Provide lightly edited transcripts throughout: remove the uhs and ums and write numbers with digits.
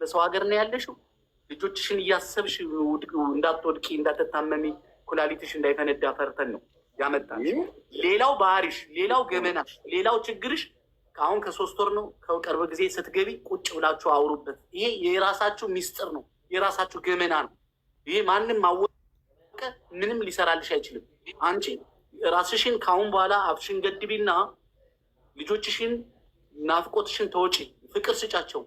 በሰው ሀገር ነው ያለሽው። ልጆችሽን እያሰብሽ እንዳትወድቂ እንዳትታመሚ ኩላሊትሽ እንዳይፈነዳ ፈርተን ነው ያመጣሽ። ሌላው ባህሪሽ፣ ሌላው ገመናሽ፣ ሌላው ችግርሽ ከአሁን ከ3 ወር ነው ከቅርብ ጊዜ ስትገቢ ቁጭ ብላችሁ አውሩበት። ይሄ የራሳችሁ ሚስጥር ነው፣ የራሳችሁ ገመና ነው። ይሄ ማንም ማወቀ ምንም ሊሰራልሽ አይችልም። አንቺ ራስሽን ከአሁን በኋላ አፍሽን ገድቢና ልጆችሽን ናፍቆትሽን ተወጪ፣ ፍቅር ስጫቸው፣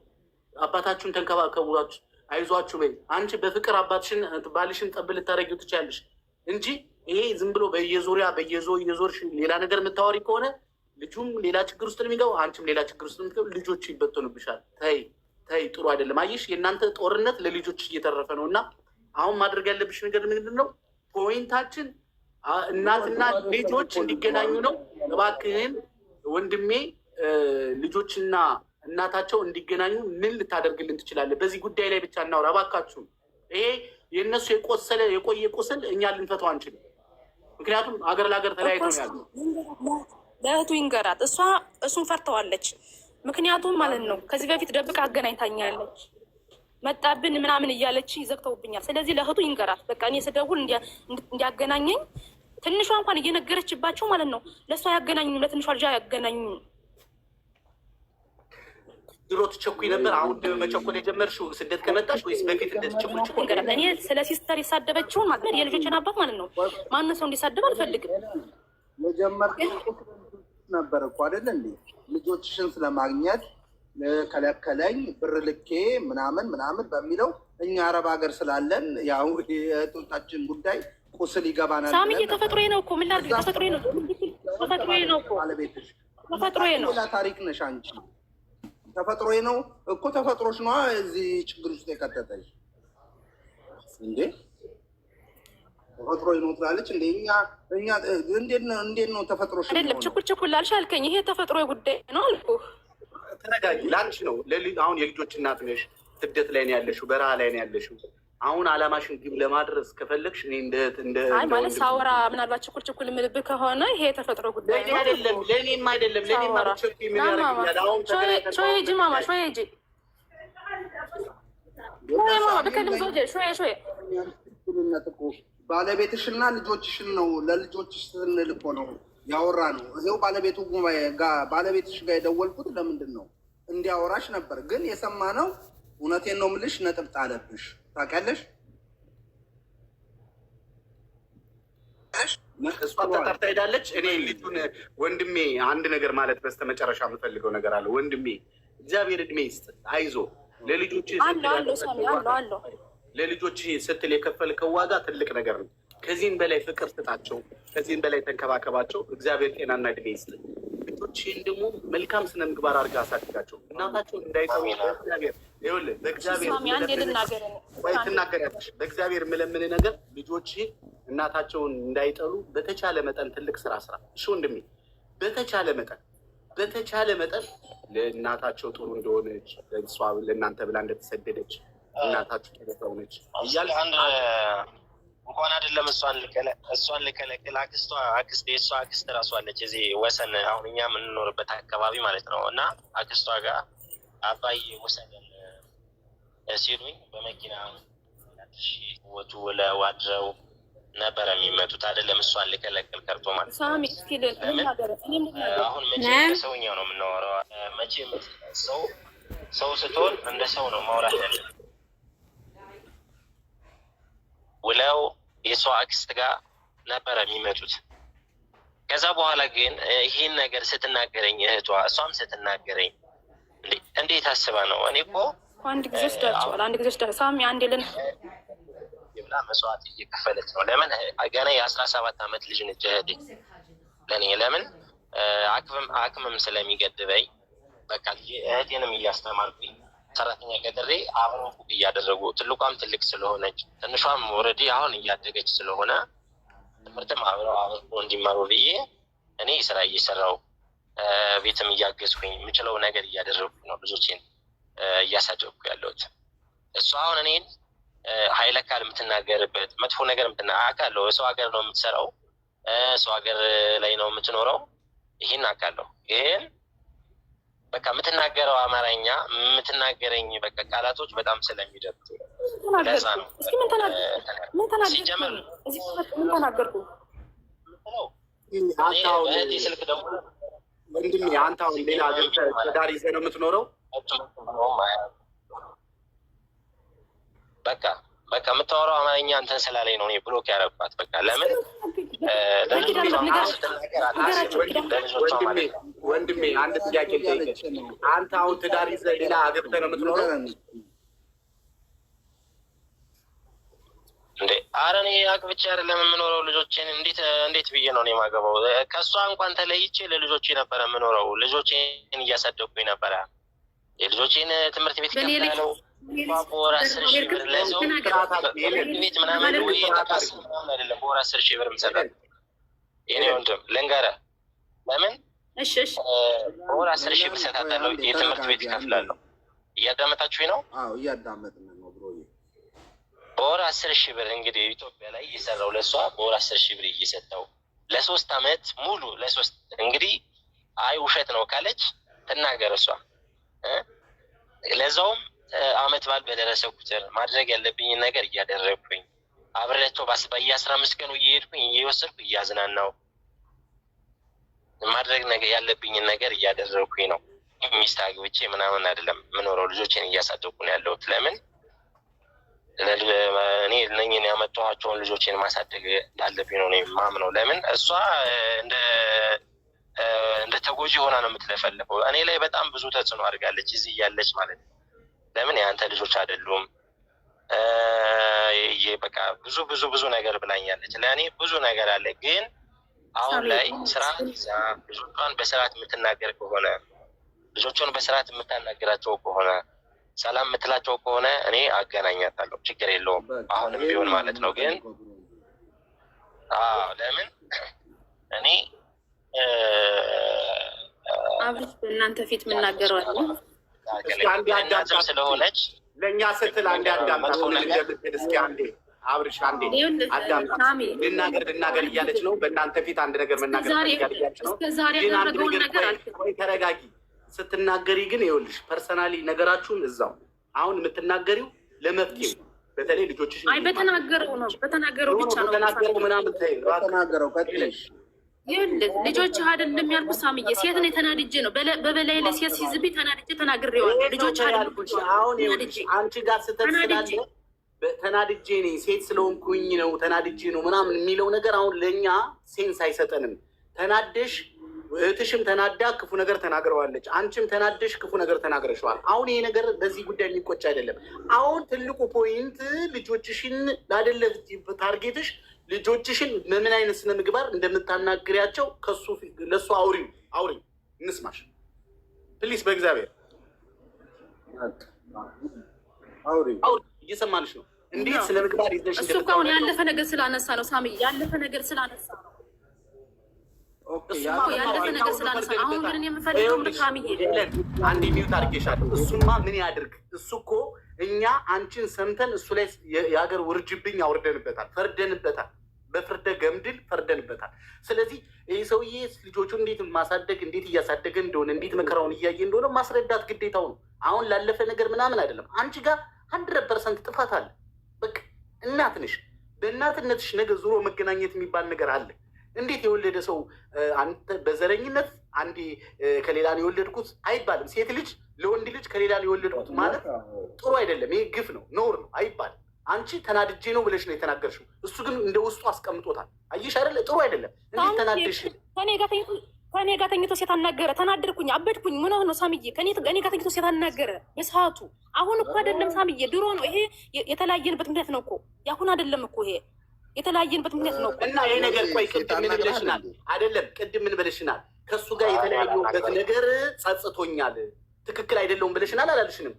አባታችሁን ተንከባከቧችሁ፣ አይዟችሁ በይ። አንቺ በፍቅር አባትሽን ባልሽን ጠብ ልታረጊው ትችያለሽ እንጂ ይሄ ዝም ብሎ በየዞርሽ ሌላ ነገር የምታወሪ ከሆነ ልጁም ሌላ ችግር ውስጥ የሚገቡ አንቺም ሌላ ችግር ውስጥ የምትገቡ ልጆች ይበተኑብሻል። ተይ ተይ፣ ጥሩ አይደለም። አየሽ የእናንተ ጦርነት ለልጆች እየተረፈ ነው። እና አሁን ማድረግ ያለብሽ ነገር ምንድን ነው? ፖይንታችን እናትና ልጆች እንዲገናኙ ነው። እባክህን ወንድሜ ልጆችና እናታቸው እንዲገናኙ ምን ልታደርግልን ትችላለህ? በዚህ ጉዳይ ላይ ብቻ እናውራ እባካችሁ። ይሄ የእነሱ የቆየ ቁስል እኛ ልንፈተው አንችልም። ምክንያቱም ሀገር ለሀገር ተለያይቶ ነው ያሉ። ለእህቱ ይንገራት፣ እሷ እሱን ፈርተዋለች። ምክንያቱም ማለት ነው ከዚህ በፊት ደብቃ አገናኝታኛለች፣ መጣብን ምናምን እያለች ይዘግተውብኛል። ስለዚህ ለእህቱ ይንገራት፣ በቃ እኔ ስደውል እንዲያገናኘኝ ትንሿ እንኳን እየነገረችባቸው ማለት ነው። ለእሷ ያገናኙ፣ ለትንሿ ልጅ ያገናኙ። ድሮ ትቸኩኝ ነበር፣ አሁን መቸኮል የጀመርሽው ስደት ከመጣሽ ወይስ በፊት እንደትቸኩል? እኔ ስለ ሲስተር የሳደበችውን ማለት የልጆችን አባት ማለት ነው ማን ሰው እንዲሳደብ አልፈልግም። ነበር እኮ አይደለ እንዴ? ልጆችሽን ስለማግኘት ከለከለኝ ብር ልኬ ምናምን በሚለው እኛ አረብ ሀገር ስላለን ያው የእህቶቻችን ጉዳይ ቁስል ይገባናል። ሳሚዬ ተፈጥሮዬ ነው እኮ ምን ላድርግ? ተፈጥሮዬ ነው እኮ ባለቤትሽ ተፈጥሮዬ ነው። ሌላ ታሪክ ነሽ አንቺ። ተፈጥሮዬ ነው እኮ ተፈጥሮሽ ነዋ እዚህ ችግር ውስጥ የከተተሽ እንዴ? ተፈጥሮ ነው ትላለች እንዴ? እኛ እንዴት ነው ተፈጥሮሽ? አይደለም ችኩል ላልሽ አልከኝ። ይሄ ተፈጥሮ ጉዳይ ነው አልኩህ። ተረጋጊ። ለአንቺ ነው። አሁን የልጆች እናት ነሽ፣ ስደት ላይ ነው ያለሽው፣ በረሃ ላይ ነው ያለሽው። አሁን አላማሽን ግብ ለማድረስ ከፈለግሽ እኔ አይ ማለት ሳወራ ምናልባት ችኩል የምልብህ ከሆነ ይሄ ተፈጥሮ ጉዳይ ነው። አይደለም ለእኔም አይደለም ለእኔም ማለት ምን ያደርግኛል? አሁን ሾይ ሂጂ ማማ ሾይ ሂጂ ማማ በከልም ዘውጀ ሾይ ባለቤትሽና ልጆችሽን ነው ለልጆችሽ ስንል እኮ ነው ያወራ ነው። ይኸው ባለቤትሽ ጋር የደወልኩት ለምንድን ነው እንዲያወራሽ ነበር፣ ግን የሰማነው እውነቴን ነው የምልሽ ነጥብ ጣለብሽ። ታውቂያለሽ? እሷ ተጠርታ ሄዳለች። እኔ ልጁን ወንድሜ አንድ ነገር ማለት በስተመጨረሻ የምፈልገው ነገር አለ። ወንድሜ እግዚአብሔር እድሜ ይስጥ፣ አይዞ ለልጆች ለልጆች ስትል የከፈልከው ዋጋ ትልቅ ነገር ነው። ከዚህም በላይ ፍቅር ስጣቸው፣ ከዚህም በላይ ተንከባከባቸው። እግዚአብሔር ጤናና እድሜ ይስጥ። ልጆችህን ደግሞ መልካም ስነ ምግባር አድርጋ አሳድጋቸው። እናታቸውን እንዳይተው በእግዚአብሔር ይኸውልህ፣ በእግዚአብሔር ትናገሪያለሽ። በእግዚአብሔር የምለምን ነገር ልጆችህ እናታቸውን እንዳይጠሉ በተቻለ መጠን ትልቅ ስራ ስራ። እሺ ወንድሜ፣ በተቻለ መጠን ለእናታቸው ጥሩ እንደሆነች ለእሷ ለእናንተ ብላ እንደተሰደደች እናታችሁ ጥሩ ነች እያልሽ እንኳን አይደለም እሷን ልከለክል የእሷ አክስት እራሷ አለች እዚህ ወሰን፣ አሁን እኛ የምንኖርበት አካባቢ ማለት ነው። እና አክስቷ ጋር አባዬ ወሰንን ሲሉኝ በመኪና ወጡ ውለው አድረው ነበረ የሚመጡት። አይደለም እሷን ልከለክል ቀርቶ ማለት ነው። አሁን መቼም ሰውኛው ነው የምናወራው። መቼም ሰው ስትሆን እንደ ሰው ነው ማውራት ያለ ውለው የሷ አክስት ጋር ነበረ የሚመጡት። ከዛ በኋላ ግን ይህን ነገር ስትናገረኝ እህቷ እሷም ስትናገረኝ እንዴት አስባ ነው? እኔ እኮ አንድ ጊዜ ወስዳቸዋል ሳሚ አንድ ልን ብላ መስዋዕት እየከፈለች ነው። ለምን ገና የ17 ዓመት ልጅ ነች እህቴ ለእኔ። ለምን አክምም ስለሚገድበኝ በቃ እህቴንም እያስተማርኩኝ ሰራተኛ ቀጥሬ አብረው እያደረጉ ትልቋም ትልቅ ስለሆነች ትንሿም ኦልሬዲ አሁን እያደገች ስለሆነ ትምህርትም አብረው እንዲማሩ ብዬ እኔ ስራ እየሰራው ቤትም እያገዝኩኝ የምችለው ነገር እያደረጉ ነው ልጆቼን እያሳደግኩ ያለሁት። እሷ አሁን እኔን ኃይለ ቃል የምትናገርበት መጥፎ ነገር አውቃለሁ። ሰው ሀገር ነው የምትሰራው፣ ሰው ሀገር ላይ ነው የምትኖረው። ይህን አውቃለሁ። ግን በቃ የምትናገረው አማርኛ የምትናገረኝ በቃ ቃላቶች በጣም ስለሚደብሩ ለዛ ነው። እስኪ ምን ተናገርኩ? በዚህ ስልክ ደግሞ ወንድሜ አንተ አሁን ሌላ ሀገር ትዳር ይዘህ ነው የምትኖረው? በቃ የምታወራው አማርኛ አንተን ስላለኝ ነው እኔ ብሎክ ያደረኳት። በቃ ለምን ወንድሜ አንድ ጥያቄ ልጠይቅህ። አንተ አሁን ትዳር ይዘህ ሌላ አገብተህ ነው የምትኖረው እንዴ? ኧረ እኔ አግብቼ አይደለም የምኖረው። ልጆቼን እንዴት ብዬ ነው እኔ የማገባው? ከእሷ እንኳን ተለይቼ ለልጆቼ ነበረ የምኖረው። ልጆቼን እያሳደጉኝ ነበረ። የልጆቼን ትምህርት ቤት ከፍላለሁ። በወር 10,000 ብር ለዘው ቤት ምናምን ወይ ተቃስ ምናምን አይደለም። በወር 10,000 ብር የምሰጣት የኔ ወንድም ልንገርህ። ለምን በወር 10,000 ብር ሰጣታለሁ። የትምህርት ቤት ከፍላለሁ። እያዳመጣችሁኝ ነው? አዎ እያዳመጥን ነው ብሮ። በወር 10,000 ብር እንግዲህ ኢትዮጵያ ላይ እየሰራው ለእሷ በወር 10,000 ብር እየሰጠው ለ3 አመት ሙሉ እንግዲህ አይ ውሸት ነው ካለች ትናገር እሷ። ለዛውም አመት በዓል በደረሰ ቁጥር ማድረግ ያለብኝን ነገር እያደረግኩኝ አብሬያቸው በየ15 ቀኑ እየሄድኩኝ እየወሰድኩ እያዝናናው ማድረግ ያለብኝን ነገር እያደረግኩኝ ነው። ሚስት አግብቼ ምናምን አይደለም የምኖረው። ልጆቼን እያሳደጉ ነው ያለሁት። ለምን እኔ እነኝን ያመጣኋቸውን ልጆቼን ማሳደግ እንዳለብኝ ነው የማምነው። ለምን እሷ እንደ ተጎጂ ሆና ነው የምትለፈልፈው። እኔ ላይ በጣም ብዙ ተጽዕኖ አድርጋለች እዚህ እያለች ማለት ነው። ለምን የአንተ ልጆች አይደሉም በቃ ብዙ ነገር ብላኛለች። ለእኔ ብዙ ነገር አለ። ግን አሁን ላይ ስርዓት ይዛ ልጆቿን በስርዓት የምትናገር ከሆነ ልጆቿን በስርዓት የምታናገራቸው ከሆነ ሰላም የምትላቸው ከሆነ እኔ አገናኛታለሁ። ችግር የለውም አሁንም ቢሆን ማለት ነው። ግን ለምን እኔ አብሪሽ በእናንተ ፊት የምናገረው እናትም ስለሆነች ለእኛ ስትል አንዴ አዳምጣ። እስኪ አንዴ አብርሽ አንዴ አዳምጣ። ልናገር እያለች ነው። በእናንተ ፊት አንድ ነገር መናገር እያለች ነው። ግን አንድ ነገር ቆይ ተረጋጊ። ስትናገሪ ግን ይኸውልሽ ፐርሰናሊ ነገራችሁን እዛው አሁን የምትናገሪው ለመፍትሄ በተለይ ልጆችሽ በተናገረው ብቻ ነው በተናገረው ምናምን በተናገረው ቀጥለሽ ልጆች አይደለም ያልኩ ሳምዬ፣ ሴት ነው ተናድጄ ነው በበላይ ላይ ሴት ሲዝብኝ ተናድጄ ተናግሬዋለሁ። ልጆች አይደለም አሁን አንቺ ጋር ስተት ስላለ ተናድጄ ነኝ ሴት ስለሆንኩኝ ነው ተናድጄ ነው ምናምን የሚለው ነገር አሁን ለእኛ ሴንስ አይሰጠንም። ተናደሽ እህትሽም ተናዳ ክፉ ነገር ተናግረዋለች፣ አንቺም ተናደሽ ክፉ ነገር ተናግረሸዋል። አሁን ይሄ ነገር በዚህ ጉዳይ የሚቆጭ አይደለም። አሁን ትልቁ ፖይንት ልጆችሽን ላደለ ታርጌትሽ ልጆችሽን በምን አይነት ስነ ምግባር እንደምታናግሪያቸው ከሱ ለሱ አውሪው እንስማሽ ፕሊስ። በእግዚአብሔር አውሪው እየሰማንሽ ነው። እንዴት ስነ ምግባር ይዘሽ እሱ እኮ አሁን ያለፈ ነገር ስላነሳ ነው ሳሚ፣ ያለፈ ነገር ስላነሳ ነው። ያለፈ ነገር ስላነሳ ነው። አሁን ግን የምፈልገው ሳሚ አንድ ሚዩት አድርጌሻለሁ። እሱማ ምን ያድርግ? እሱ እኮ እኛ አንቺን ሰምተን እሱ ላይ የሀገር ውርጅብኝ አውርደንበታል፣ ፈርደንበታል፣ በፍርደ ገምድል ፈርደንበታል። ስለዚህ ይህ ሰውዬ ልጆቹን እንዴት ማሳደግ እንዴት እያሳደገ እንደሆነ እንዴት መከራውን እያየ እንደሆነ ማስረዳት ግዴታው ነው። አሁን ላለፈ ነገር ምናምን አይደለም። አንቺ ጋር 100% ጥፋት አለ። በቃ እናት ነሽ። በእናትነትሽ ነገ ዙሮ መገናኘት የሚባል ነገር አለ። እንዴት የወለደ ሰው አንተ በዘረኝነት አንዴ ከሌላ ነው የወለድኩት አይባልም። ሴት ልጅ ለወንድ ልጅ ከሌላ ነው የወለድኩት ማለት ጥሩ አይደለም። ይሄ ግፍ ነው፣ ነውር ነው አይባልም። አንቺ ተናድጄ ነው ብለሽ ነው የተናገርሽው። እሱ ግን እንደ ውስጡ አስቀምጦታል። አየሽ አይደለ? ጥሩ አይደለም። እንዴት ተናደሽ? ከኔ ጋር ተኝቶ ሴት አናገረ። ተናደድኩኝ፣ አበድኩኝ። ምን ሆኖ ሳምዬ? ከኔ ጋር ተኝቶ ሴት አናገረ በሰዓቱ። አሁን እኮ አይደለም ሳምዬ፣ ድሮ ነው ይሄ። የተለያየንበት ምክንያት ነው እኮ ያሁን አይደለም እኮ ይሄ የተለያየንበት ምክንያት ነው። እና ይሄ ነገር ቆይ ቅድም ምን ብለሽናል? አይደለም ቅድም ምን ብለሽናል? ከእሱ ጋር የተለያየሁበት ነገር ጸጽቶኛል፣ ትክክል አይደለውም ብለሽናል አላልሽንም?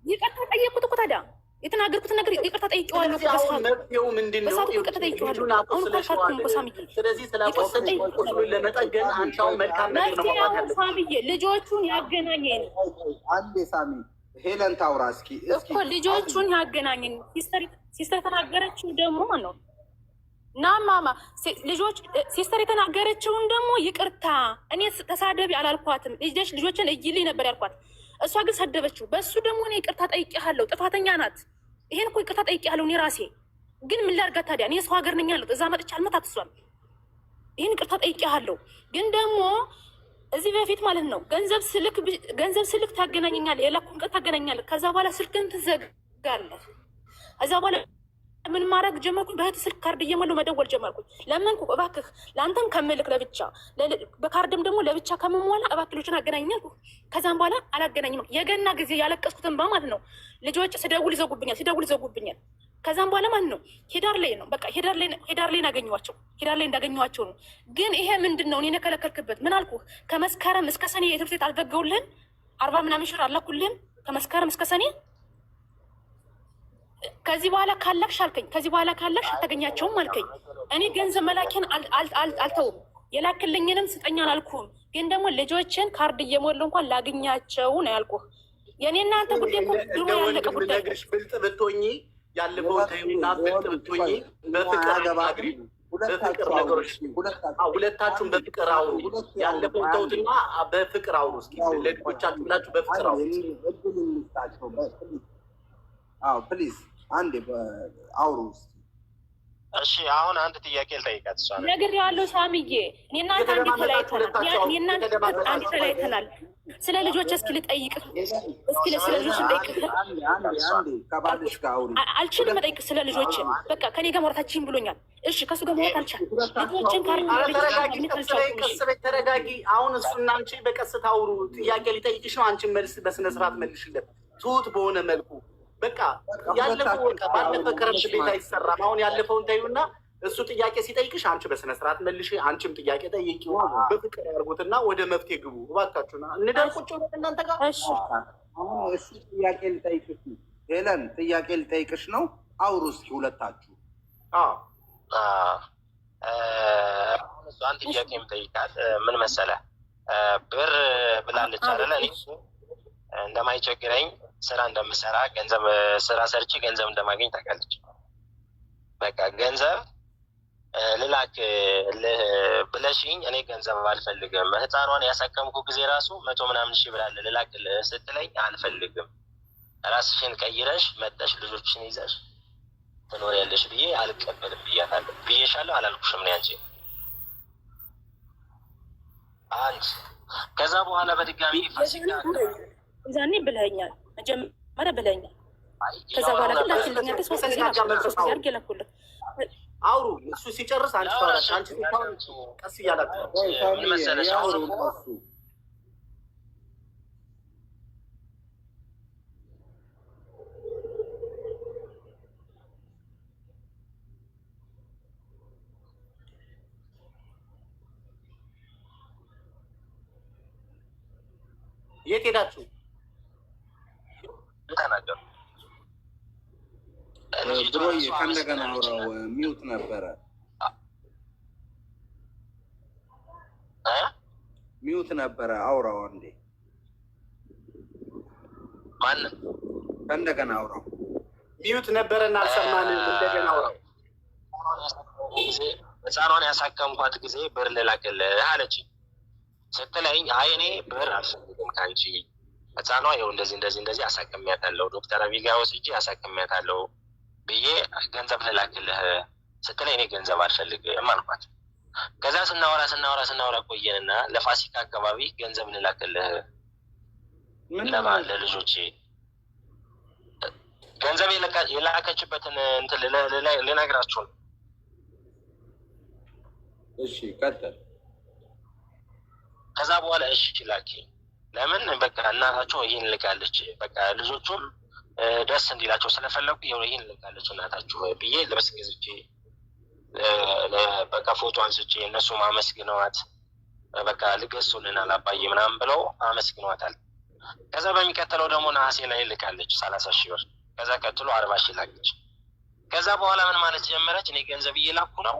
ይቅርታ ጠየቁት እኮ ታዲያ የተናገርኩትን ነገር ይቅርታ ጠይቄዋለሁ። መፍትሄው ምንድን ነው? ይቅርታ ጠይቄዋለሁ። አሁን ካልካልኩም እኮ ሳምዬ፣ ስለዚህ ስላቆሰች ቁስሉን ለመጠገን አንቺ አሁን መልካም ነገር ነው ማለት ነው። ሳምዬ ልጆቹን ያገናኘን አንዴ ሳሚ ሄለን ታውራ እስኪ እኮ ልጆቹን ያገናኘን ሲስተር ተናገረችው ደግሞ ነው ና ማማ ልጆች ሲስተር የተናገረችውን ደግሞ ይቅርታ እኔ ተሳደቢ አላልኳትም። ልጆችን እይልኝ ነበር ያልኳት። እሷ ግን ሰደበችው። በእሱ ደግሞ እኔ ይቅርታ ጠይቄሃለሁ። ጥፋተኛ ናት። ይሄን እኮ ይቅርታ ጠይቄሃለሁ እኔ ራሴ። ግን ምን ላድርጋት ታዲያ? እኔ ሰው ሀገር ነኝ ያለሁት። እዛ መጥቼ አልመታት እሷን። ይህን ይቅርታ ጠይቄሃለሁ። ግን ደግሞ እዚህ በፊት ማለት ነው ገንዘብ ስልክ ታገናኘኛለህ፣ የላኩን ቀን ታገናኛለህ። ከዛ በኋላ ስልክን ትዘጋለህ። ከዛ በኋላ ምን ማድረግ ጀመርኩኝ? በእህት ስልክ ካርድ እየሞላሁ መደወል ጀመርኩኝ። ለመንኩ፣ እባክህ ለአንተም ከምልክ ለብቻ በካርድም ደግሞ ለብቻ ከምሞላ እባክህ ልጆችን አገናኛል። ከዛም በኋላ አላገናኝም። የገና ጊዜ ያለቀስኩትን በማለት ነው። ልጆች ስደውል ይዘጉብኛል። ከዛም በኋላ ማለት ነው ሄዳር ላይ ነው በቃ ሄዳር ላይ እንዳገኘኋቸው ነው። ግን ይሄ ምንድን ነው? እኔ የከለከልክበት ምን አልኩህ? ከመስከረም እስከ ሰኔ የትምህርት ቤት አልዘጋሁልህም? 40 ምናምን ሺህ አላኩልህም? ከመስከረም እስከ ሰኔ ከዚህ በኋላ ካላክሽ አልከኝ። ከዚህ በኋላ ካላክሽ አታገኛቸውም አልከኝ። እኔ ገንዘብ መላኪን አልተውም። የላክልኝንም ስጠኝ አላልኩም። ግን ደግሞ ልጆችን ካርድ እየሞሉ እንኳን ላግኛቸው ነው ያልኩህ። የእኔ እናንተ ጉዳይ እኮ ድሮ ያለቀ ጉዳይ። ብልጥ ብትሆኚ ያለፈው ታዩና ብልጥ ብትሆኚ በፍቅር አግሪ። በፍቅር ነገሮች ሁለታችሁም በፍቅር አውሩ። ያለፈው ተውትና በፍቅር አውሩ። እስኪ ለልጆቻችሁ ብላችሁ በፍቅር አውሩ። ፕሊዝ አንዴ አውሩ። እሺ አሁን አንድ ጥያቄ ልጠይቃት። እሷ ነግሬዋለሁ ሳሚዬ፣ እኔ እናንተ አንዴ ተለያይተናል። ስለ ልጆች እስኪ ልጠይቅህ፣ ስለ ልጆች ልጠይቅህ። አልችልም መጠይቅ ስለ ልጆች። በቃ ከኔ ጋር ማውራታችን ብሎኛል። እሺ ከሱ ጋር ማውራት አልቻልኩም። ልጆችን ተረጋጊ። አሁን እሱና አንቺ በቀስታ አውሩ። ጥያቄ ሊጠይቅሽ ነው። አንቺን መልስ በስነስርዓት መልሽለት፣ ትሁት በሆነ መልኩ። በቃ ያለፈው ባለፈ ክረምት ቤት አይሰራም። አሁን ያለፈውን ታዩና እሱ ጥያቄ ሲጠይቅሽ አንቺ በስነ ስርዓት መልሽ፣ አንቺም ጥያቄ ጠይቂው። በፍቅር ያርጉትና ወደ መፍትሄ ግቡ እባካችሁና እንደር ቁጭ ብለን እናንተ ጋር። አሁን እሱ ጥያቄ ልጠይቅሽ ነው ሄለን፣ ጥያቄ ልጠይቅሽ ነው። አውሩ እስኪ ሁለታችሁ። አሁን እሷን ጥያቄ የምጠይቃት ምን መሰለህ፣ ብር ብላለች አይደለ? እኔ እንደማይቸግረኝ ስራ እንደምሰራ ገንዘብ ስራ ሰርቼ ገንዘብ እንደማገኝ ታውቃለች። በቃ ገንዘብ ልላክ ብለሽኝ እኔ ገንዘብ አልፈልግም። ህፃኗን ያሳከምኩ ጊዜ ራሱ 100 ምናምን ሺህ ብር አለ ልላክ ስትለኝ አልፈልግም፣ ራስሽን ቀይረሽ መጠሽ ልጆችን ይዘሽ ትኖሪያለሽ ብዬ አልቀበልም ብያታለሁ። ብዬሻለሁ አላልኩሽም? ነው ያንቺ አንድ። ከዛ በኋላ በድጋሚ ፋሲካ ዛኔ ብለኸኛል፣ መጀመሪያ ብለኸኛል። ከዛ በኋላ ግን ላክልኝ አንተ 3 ጊዜ አድርጌ ላኩልህ። አውሩ። እሱ ሲጨርስ አንቺ ታወራለሽ። አንቺ ሲታወሪ ቀስ እያላችሁ ምን መሰለሽ አሁን የት ሄዳችሁ ተናገሩ? ድሮዬ ከእንደገና አውራው ሚውት ነበረ። ሚውት ነበረ። አውራው እንዴ ማንም ከእንደገና አውራው ሚውት ነበረና አልሰማንም። እንደገና አውራው። ህፃኗን ያሳከምኳት ጊዜ ብር ልላክልህ አለች ስትለኝ አይ እኔ ብር አልፈልግም ከአንቺ፣ ህፃኗ ይኸው እንደዚህ አሳክሚያታለሁ፣ ዶክተር አብይ ጋር ወስጄ አሳክሚያታለሁ ብዬ ገንዘብ ልላክልህ ስትለኝ እኔ ገንዘብ አልፈልግም አልኳት። ከዛ ስናወራ ቆየንና ለፋሲካ አካባቢ ገንዘብ ልላክልህ ለልጆቼ ገንዘብ የላከችበትን እንትን ልነግራችሁ ነው። እሺ ቀጥል። ከዛ በኋላ እሺ ላኪ፣ ለምን በቃ እናታቸው ይህን ልካለች፣ በቃ ልጆቹም ደስ እንዲላቸው ስለፈለጉ ይህን ልካለች እናታችሁ ብዬ ልብስ ገዝቼ በቃ ፎቶ አንስቼ እነሱ አመስግነዋት በቃ ልገሱልናል አባዬ ምናምን ብለው አመስግነዋታል። ከዛ በሚቀጥለው ደግሞ ነሐሴ ላይ ልካለች 30 ሺህ ብር። ከዛ ቀጥሎ 40 ሺህ ላከች። ከዛ በኋላ ምን ማለት ጀመረች? እኔ ገንዘብ እየላኩ ነው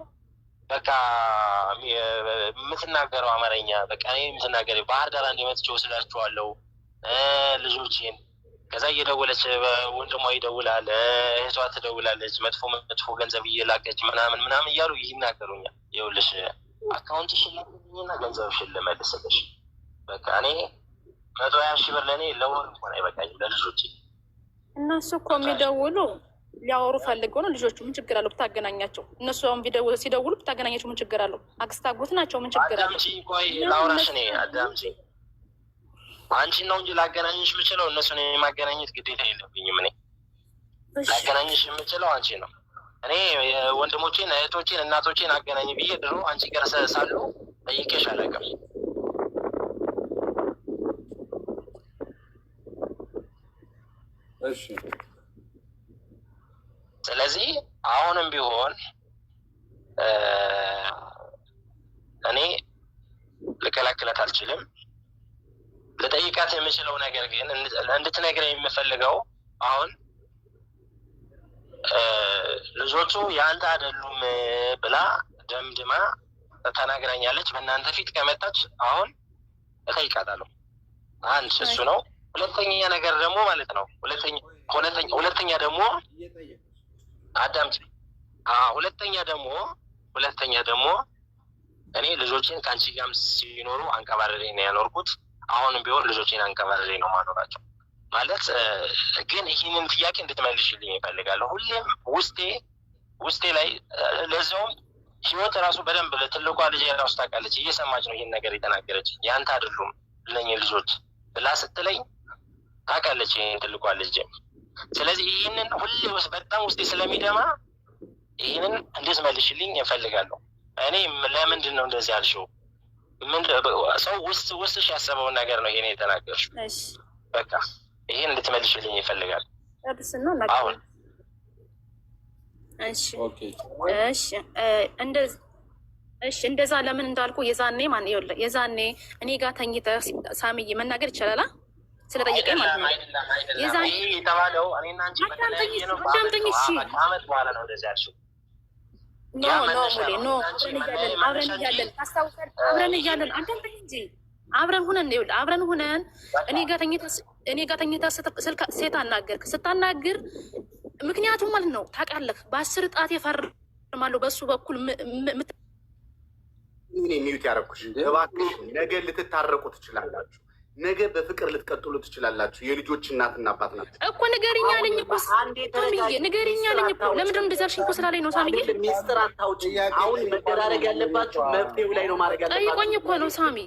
በቃ የምትናገረው አማርኛ በቃ እኔ የምትናገረው ባህር ዳር እንዲመጥቼ ወስዳችኋለሁ ልጆቼን ከዛ እየደወለች ወንድሟ ይደውላል፣ እህቷ ትደውላለች፣ መጥፎ ገንዘብ እየላከች ምናምን እያሉ ይናገሩኛል። ይኸውልሽ አካውንትሽን ላክልኝና ገንዘብሽን ልመልስልሽ። በቃ እኔ 120,000 ብር ለእኔ ለወር እንኳን አይበቃኝም ለልጆቼ። እነሱ እኮ የሚደውሉ ሊያወሩ ፈልገው ነው። ልጆቹ ምን ችግር አለው ብታገናኛቸው? እነሱ አሁን ሲደውሉ ብታገናኛቸው ምን ችግር አለው? አክስት አጎት ናቸው። ምን ችግር አለው? አዳምጪ፣ ቆይ ላውራሽ። እኔ አዳምጪ፣ አንቺን ነው እንጂ ላገናኝሽ የምችለው እነሱን የማገናኘት ግዴታ የለብኝም። እኔ ላገናኝሽ የምችለው አንቺ ነው። እኔ ወንድሞቼን፣ እህቶቼን፣ እናቶቼን አገናኝ ብዬ ድሮ አንቺ ጋር ሳሉ ጠይቄሽ አላውቅም። እሺ ስለዚህ አሁንም ቢሆን እኔ ልከላከላት አልችልም። ልጠይቃት የምችለው ነገር ግን እንድትነግረኝ የምፈልገው አሁን ልጆቹ የአንተ አይደሉም ብላ ደምድማ ተናግራኛለች። በእናንተ ፊት ከመጣች አሁን እጠይቃታለሁ። አንድ እሱ ነው። ሁለተኛ ነገር ደግሞ ማለት ነው ሁለተኛ ደግሞ አዳምጪ። ሁለተኛ ደግሞ እኔ ልጆቼን ከአንቺ ጋርም ሲኖሩ አንቀባረሬ ነው ያኖርኩት። አሁንም ቢሆን ልጆቼን አንቀባረሬ ነው ማኖራቸው። ማለት ግን ይህንን ጥያቄ እንድትመልሽልኝ ይፈልጋለሁ። ሁሌም ውስጤ ላይ ለዛውም ህይወት ራሱ በደንብ ትልቋ ልጅ ራሱ ታውቃለች፣ እየሰማች ነው ይህን ነገር የተናገረች። ያንተ አይደሉም ለኝ ልጆች ብላ ስትለኝ ታውቃለች ይህን ትልቋ ልጅ። ስለዚህ ይህንን ሁሌ በጣም ውስጤ ስለሚደማ ይህንን እንድትመልሽልኝ እፈልጋለሁ። እኔ ለምንድን ነው እንደዚህ ያልሽው? ሰው ውስጥሽ ያሰበውን ነገር ነው ይሄን የተናገርሽው። በቃ ይሄን እንድትመልሽልኝ ይፈልጋል። አሁን እንደዛ ለምን እንዳልኩ የዛኔ እኔ ጋር ተኝተህ ሳሚዬ መናገር ይቻላል ስለጠየቀኝ ማለት ነው። የዛኔ የተባለው እኔና አንቺ ዓመት በኋላ ነው እንደዚህ ያልሽው። አብረን እያለን አዳምጠኝ እንጂ አብረን ሁነን እኔ ጋር ተኝተህ ሴት አናገርክ። ስታናግር ምክንያቱም ማለት ነው ታውቃለህ፣ በ10 ጣት የፈርማለሁ በሱ በኩል ሚዩት ያደረኩሽ። እባክሽ ነገ ልትታረቁ ትችላላችሁ። ነገ በፍቅር ልትቀጥሉ ትችላላችሁ። የልጆች እናትና አባት ናቸው እኮ። ንገሪኛ አለኝ እኮ ሳሚዬ፣ ንገሪኛ አለኝ እኮ። ለምንድን ነው እንደዚህ ያልሽኝ እኮ ስላለኝ ነው ሳሚዬ። ሚስጥር አታውጪ። አሁን መደራረግ ያለባችሁ መፍትሄው ላይ ነው ማድረግ ያለባችሁ። ጠይቆኝ እኮ ነው ሳሚ።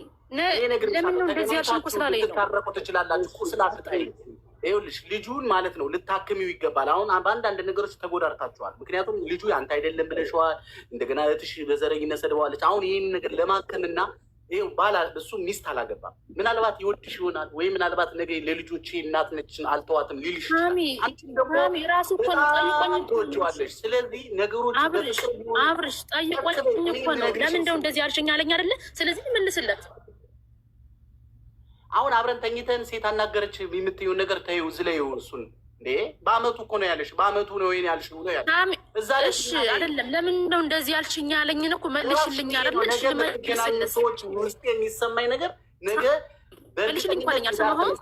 ለምን ነው እንደዚህ ያልሽኝ እኮ ስላለኝ ነው። ልትታረቁ ትችላላችሁ። ቁስል አትጣይ። ይኸውልሽ ልጁን ማለት ነው ልታክሚው ይገባል። አሁን በአንዳንድ ነገሮች ተጎዳርታችኋል። ምክንያቱም ልጁ ያንተ አይደለም ብለሽዋል። እንደገና እህትሽ በዘረኝነት ሰድበዋለች። አሁን ይህን ነገር ለማከምና ይኸው እሱ ሚስት አላገባም። ምናልባት ይወድሽ ይሆናል ወይ ምናልባት ነገ ለልጆቼ እናት ነችን አልተዋትም ሊልሽ ራሱ እኮ ነው ጠይቆኝ ትወጂዋለሽ። ስለዚህ ነገሮች አብርሽ ጠይቆኝ እኮ ነው። ለምን እንደው እንደዚህ አልሽኝ አለኝ አይደለ? ስለዚህ መልስለት። አሁን አብረን ተኝተን ሴት አናገረች የምትይውን ነገር ተይው፣ ዝለይው። እሱን እንዴ በአመቱ እኮ ነው ያለሽ፣ በአመቱ ነው ወይኔ ያልሽ ነው ያለ እዛ ላይ። እሺ አይደለም ለምን ነው እንደዚህ ያልሽኝ ያለኝን እኮ መልሽልኝ አይደል? እሺ መልስልኝ። ሰዎች ውስጥ የሚሰማኝ ነገር ነገ መልሽልኝ እኮ አለኝ። አልሰማሁም።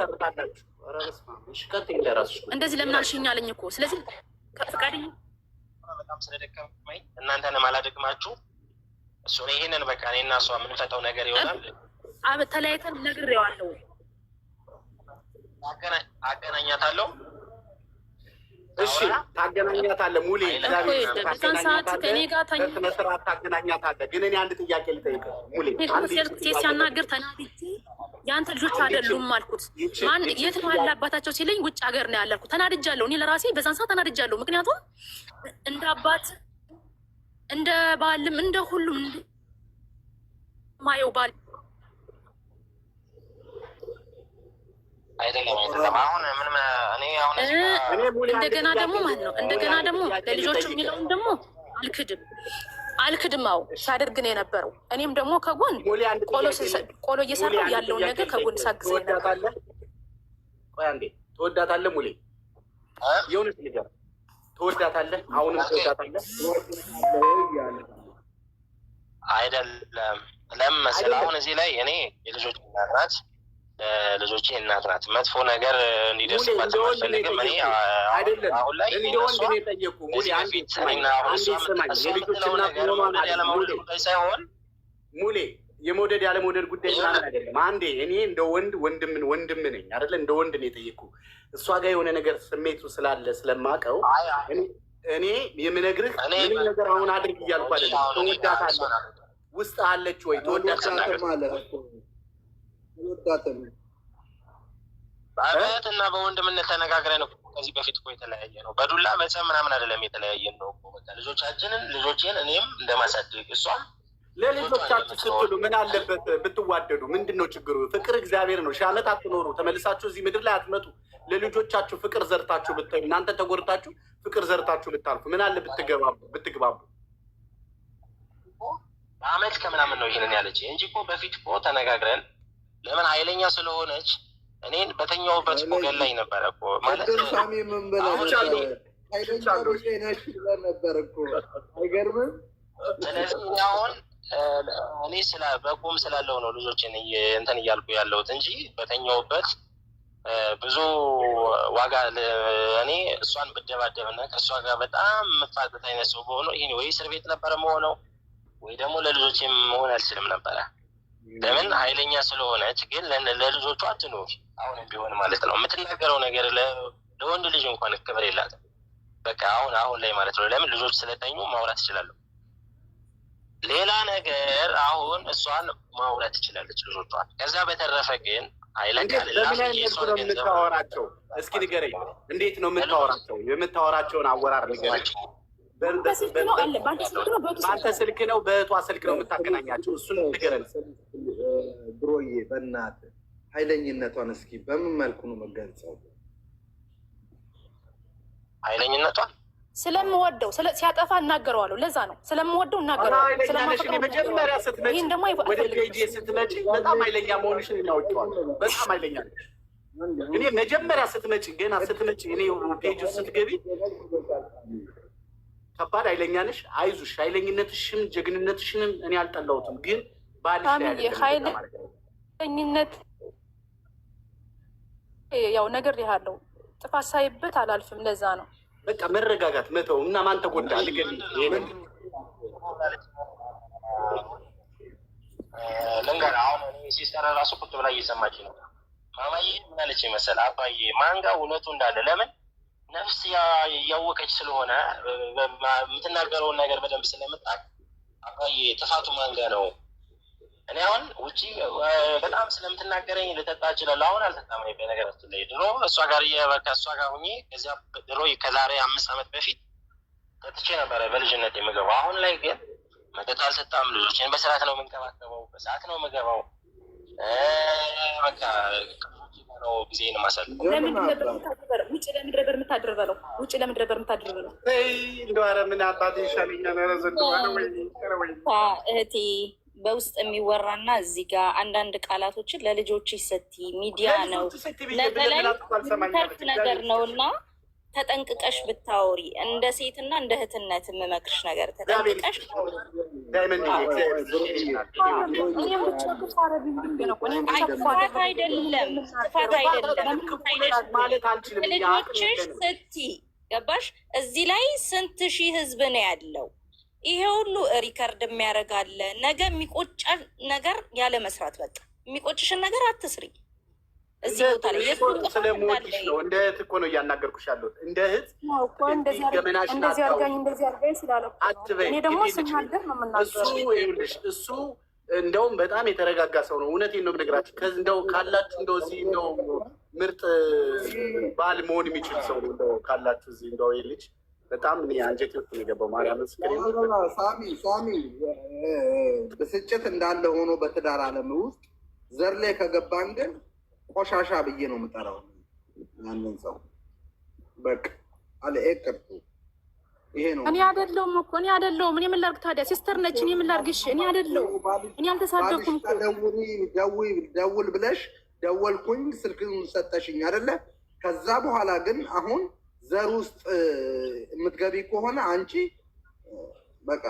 እንደዚህ ለምን አልሽኝ አለኝ እኮ። ስለዚህ ፈቃደኛ በጣም ስለደከመኝ እናንተንም አላደክማችሁ እሱ ነው። ይሄንን በቃ እኔና እሷ የምንፈታው ነገር ይሆናል። ተለያይተን ነግሬዋለሁ። አገናኛታለሁ። እሺ ታገናኛታለህ። ሙሌ በስነስርዓት ታገናኛታለህ። ግን እኔ አንድ ጥያቄ ልጠይቅህ ሙሌ። ሴት ሲያናግር ተናድጄ የአንተ ልጆች አይደሉም አልኩት። የት ነው ያለ አባታቸው ሲለኝ ውጭ ሀገር ነው ያላልኩት። ተናድጃለሁ። እኔ ለራሴ በዛን ሰዓት ተናድጃለሁ። ምክንያቱም እንደ አባት እንደ ባልም እንደ ሁሉም ማየው ባል እንደገና ደግሞ ማለት ነው ለልጆቹ የሚለውን ደግሞ አልክድም። አዎ ሳደርግ ነው የነበረው። እኔም ደግሞ ከጎን ቆሎ እየሰራሁ ያለውን ነገር ከጎን ሳግዝ ነበር። ቆይ አንዴ፣ ትወዳታለህ ሙሌ? የእውነት ልጅ ትወዳታለህ? አሁንም ትወዳታለህ? አይደለም ለምን መሰለህ አሁን እዚህ ላይ እኔ የልጆች እናት ናት። ልጆቼ እናት ናት። መጥፎ ነገር እንዲደርስባት አልፈልግም። እኔ አይደለም አሁን ላይ እንደወንድ ነው የጠየቁ ሙሌ ሳይሆን ሙሌ የመውደድ ያለመውደድ ጉዳይ ምናምን አይደለም። አንዴ እኔ እንደ ወንድ ወንድም ነኝ አይደለ? እንደ ወንድ ነው የጠየቁ። እሷ ጋር የሆነ ነገር ስሜቱ ስላለ ስለማውቀው እኔ የምነግርህ ምንም ነገር አሁን አድርግ እያልኩ አይደለም። ትወዳታለህ፣ ውስጥ አለች ወይ ትወዳታለህ? በእህትና በወንድምነት ተነጋግረን ከዚህ በፊት እኮ የተለያየ ነው። በዱላ መጽሐፍ ምናምን አይደለም የተለያየን ነው። ልጆቼን እኔም እንደማሳደግ እሷም ለልጆቻችሁ ስትሉ ምን አለበት ብትዋደዱ? ምንድን ነው ችግሩ? ፍቅር እግዚአብሔር ነው። 1000 ዓመት አትኖሩ፣ ተመልሳችሁ እዚህ ምድር ላይ አትመጡ። ለልጆቻችሁ ፍቅር ዘርታችሁ ብታዩ፣ እናንተ ተጎድታችሁ ፍቅር ዘርታችሁ ብታልፉ ምን አለ ብትግባቡ? በአመት ከምናምን ነው ይህንን ያለች እንጂ እኮ በፊት እኮ ተነጋግረን ለምን ኃይለኛ ስለሆነች እኔን በተኛውበት እኮ ገላኝ ነበረ እኮ ማለት ሳሚ ምን ብለህ ነበር እኮ አይገርምም? ስለዚህ አሁን እኔ በቁም ስላለው ነው ልጆችን እንትን እያልኩ ያለሁት እንጂ በተኛውበት ብዙ ዋጋ እኔ እሷን ብደባደብና ከእሷ ጋር በጣም የምፋጠጥ አይነት ሰው በሆነው ይሄ ወይ እስር ቤት ነበረ መሆነው ወይ ደግሞ ለልጆች መሆን አልችልም ነበረ። ለምን ኃይለኛ ስለሆነች። ግን ለልጆቿ አትኖር አሁንም ቢሆን ማለት ነው። የምትናገረው ነገር ለወንድ ልጅ እንኳን ክብር የላትም። በቃ አሁን ላይ ማለት ነው። ለምን ልጆች ስለተኙ ማውራት ትችላለሁ። ሌላ ነገር አሁን እሷን ማውራት ትችላለች ልጆቿን። ከዛ በተረፈ ግን የምታወራቸው እስኪ ንገረኝ፣ እንዴት ነው የምታወራቸው? የምታወራቸውን አወራር ንገረኝ። በአንተ ስልክ ነው በእህቷ ስልክ ነው የምታገናኛቸው? እሱን ንገረን ብሮዬ። በእናትህ ኃይለኝነቷን እስኪ በምን መልኩ ነው መገልጸው? ኃይለኝነቷን ስለምወደው ሲያጠፋ እናገረዋለሁ። ለዛ ነው ስለምወደው እናገረዋለሁ። መጀመሪያ ስትመጪ ወደ ፔጅ ስትመጪ በጣም ኃይለኛ መሆንሽን እናውቀዋል። በጣም ኃይለኛ ነሽ። እኔ መጀመሪያ ስትመጪ ገና ስትመጪ እኔ ፔጅ ስትገቢ ከባድ ኃይለኛ ነሽ። አይዞሽ፣ ኃይለኝነትሽም ጀግንነትሽንም እኔ አልጠላሁትም። ግን ባልሽ ላይ ኃይለኝነት ያው ነገር ያለው ጥፋት ሳይበት አላልፍም። ለዛ ነው በቃ መረጋጋት መተው እና ማን ተጎዳ ልገል ልንገር። አሁን ሲስተር ራሱ ቁጭ ብላ እየሰማች ነው። ማማዬ ምን አለች መሰለህ? አባዬ ማንጋ እውነቱ እንዳለ ለምን ነፍስ እያወቀች ስለሆነ የምትናገረውን ነገር በደንብ ስለምታውቅ አባዬ ጥፋቱ ማንጋ ነው። እኔ አሁን ውጭ በጣም ስለምትናገረኝ ልጠጣ እችላለሁ። አሁን አልጠጣም። በነገራችን ላይ ድሮ እሷ ጋር ከእሷ ጋር ሁኜ ከዚያ ድሮ ከዛሬ 5 ዓመት በፊት ጠጥቼ ነበረ በልጅነት የምገባው። አሁን ላይ ግን መጠጥ አልጠጣም። ልጆችን በስርዓት ነው የምንከባከበው፣ በሰዓት ነው የምገባው። በቃ ነው ጊዜን ማሳለፍ። ውጭ ለምንድን ነበር የምታድር በለው? ውጭ ለምንድን ነበር የምታድር በለው? እንደው ኧረ ምን አባቴ ይሻለኛል። ኧረ ዘንድሮ እህቴ በውስጥ የሚወራና እዚህ ጋር አንዳንድ ቃላቶችን ለልጆች ሰቲ ሚዲያ ነው ለተለይ ተርፍ ነገር ነው እና ተጠንቅቀሽ ብታወሪ እንደ ሴትና እንደ እህትነት የምመክርሽ ነገር ተጠንቅቀሽ ጥፋት አይደለም ልጆችሽ ስቲ ገባሽ? እዚህ ላይ ስንት ሺህ ህዝብ ነው ያለው። ይሄ ሁሉ ሪከርድ የሚያደርጋለ ነገ የሚቆጫ ነገር ያለ መስራት። በቃ የሚቆጭሽን ነገር አትስሪ። እዚህ ቦታ ላይ ስለምወድሽ ነው። እንደ እህት እኮ ነው እያናገርኩሽ ያለሁት። እንደ እህት እንደዚህ አድርጋኝ ስላለ እኔ ደግሞ ስናገር ነው የምናገረው። እሱ እንደውም በጣም የተረጋጋ ሰው ነው። እውነቴን ነው የምነግራችሁ። እንደው ካላችሁ እንደው እዚህ እንደው ምርጥ ባል መሆን የሚችል ሰው ነው። እንደው ካላችሁ እዚህ እንደው ይሄ ልጅ በጣም አንጀቴ ውስጥ ነው የገባው። ማርያም ሳሚ ብስጭት እንዳለ ሆኖ በትዳር ዓለም ውስጥ ዘር ላይ ከገባን ግን ቆሻሻ ብዬ ነው የምጠራው ያንን ሰው። በቃ አለ ኤቅርቱ ይሄ ነው። እኔ አይደለሁም እኮ እኔ አይደለሁም። እኔ ምን ላድርግ ታዲያ? ሲስተር ነች። እኔ ምን ላድርግሽ? እኔ አይደለሁም። እኔ አልተሳደኩም እኮ። ደውል ብለሽ ደወልኩኝ፣ ስልክን ሰጠሽኝ አይደለ? ከዛ በኋላ ግን አሁን ዘር ውስጥ የምትገቢ ከሆነ አንቺ በቃ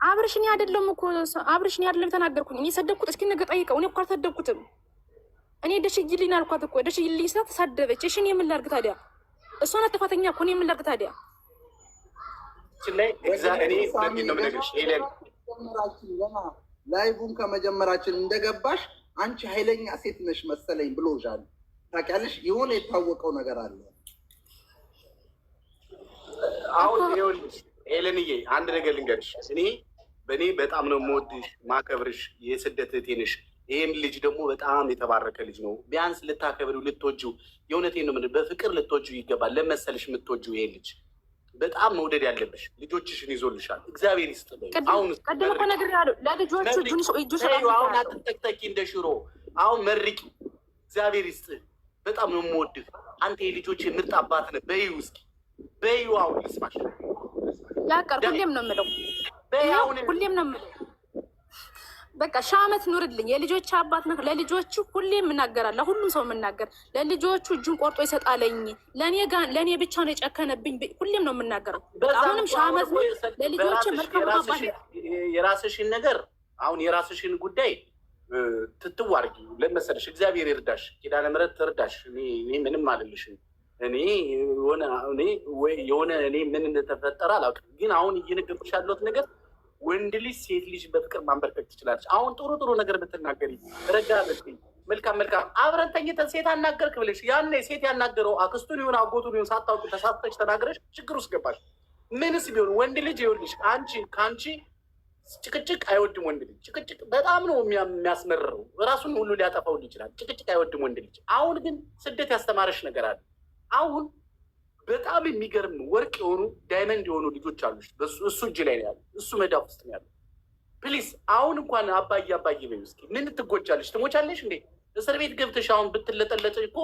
አብርሽ እኔ አይደለሁም እኮ አብርሽ እኔ አይደለም የተናገርኩኝ። እኔ ሰደብኩት? እስኪ ነገ ጠይቀው። እኔ እኮ አልሰደብኩትም። እኔ ደሽይልኝ አልኳት እኮ ደሽይልኝ ስላት ተሳደበች። እሺ እኔ ምን ላድርግ ታዲያ? እሷ ናት ጥፋተኛ እኮ እኔ ምን ላድርግ ታዲያ? ላይቡን ከመጀመራችን እንደገባሽ አንቺ ኃይለኛ ሴት ነሽ መሰለኝ ብሎሻል። ታውቂያለሽ፣ የሆነ የታወቀው ነገር አለ። አሁን ይኸውልሽ ሄለንዬ አንድ ነገር ልንገርሽ። በእኔ በጣም ነው የምወድሽ ማከብርሽ፣ የስደት እህቴ ነሽ። ይህም ልጅ ደግሞ በጣም የተባረከ ልጅ ነው። ቢያንስ ልታከብሪው ልትወጂው፣ የእውነቴን ነው የምልሽ፣ በፍቅር ልትወጂው ይገባል። ለመሰልሽ የምትወጂው ይሄ ልጅ በጣም መውደድ ያለብሽ። ልጆችሽን ይዞልሻል። እግዚአብሔር ይስጥ። አሁን ቀደም እኮ ነግሬሃለሁ ለልጆቹ አሁን አትተክተኪ እንደ ሽሮ። አሁን መርቂ። እግዚአብሔር ይስጥ። በጣም ነው የምወድህ አንተ። የልጆች ምርጥ አባት ነህ። በይው እስኪ በይው። አሁን ልስማሽ። ያቀር ሁሌም ነው የምለው፣ ሁሌም ነው የምለው። በቃ ሺህ ዓመት ኑርልኝ። የልጆች አባት ነህ። ለልጆቹ ሁሌም እናገራለሁ። ሁሉም ሰው የምናገር ለልጆቹ እጁን ቆርጦ ይሰጣለኝ። ለእኔ ብቻ ነው የጨከነብኝ። ሁሌም ነው የምናገረው። አሁንም ሺህ ዓመት ለልጆች መልካም አባት። የራስሽን ነገር አሁን የራስሽን ጉዳይ ትትዋርጊ ለመሰለሽ። እግዚአብሔር ይርዳሽ፣ ኪዳነ ምሕረት ትርዳሽ። እኔ ምንም አልልሽም። እኔ ምን እንደተፈጠረ አላውቅም። ግን አሁን እየነገርኩሽ ያለሁት ነገር ወንድ ልጅ ሴት ልጅ በፍቅር ማንበርከክ ትችላለች። አሁን ጥሩ ነገር ብትናገሪ ረዳለች። መልካም አብረን ተኝተን ሴት አናገርክ ብለሽ ያኔ ሴት ያናገረው አክስቱን ይሁን አጎቱን ይሁን ሳታውቂ ተሳስተሽ ተናግረሽ ችግር ውስጥ ገባሽ። ምንስ ቢሆን ወንድ ልጅ ይኸውልሽ፣ ከአንቺ ጭቅጭቅ አይወድም ወንድ ልጅ። ጭቅጭቅ በጣም ነው የሚያስመርረው። ራሱን ሁሉ ሊያጠፋው ይችላል። ጭቅጭቅ አይወድም ወንድ ልጅ። አሁን ግን ስደት ያስተማረሽ ነገር አለ። አሁን በጣም የሚገርም ወርቅ የሆኑ ዳይመንድ የሆኑ ልጆች አሉ። እሱ እጅ ላይ ነው ያሉ፣ እሱ መዳፍ ውስጥ ነው ያሉ። ፕሊስ አሁን እንኳን አባዬ በይው እስኪ። ምን ትጎጃለሽ? ትሞቻለሽ እንዴ? እስር ቤት ገብተሽ አሁን ብትለጠለጥ እኮ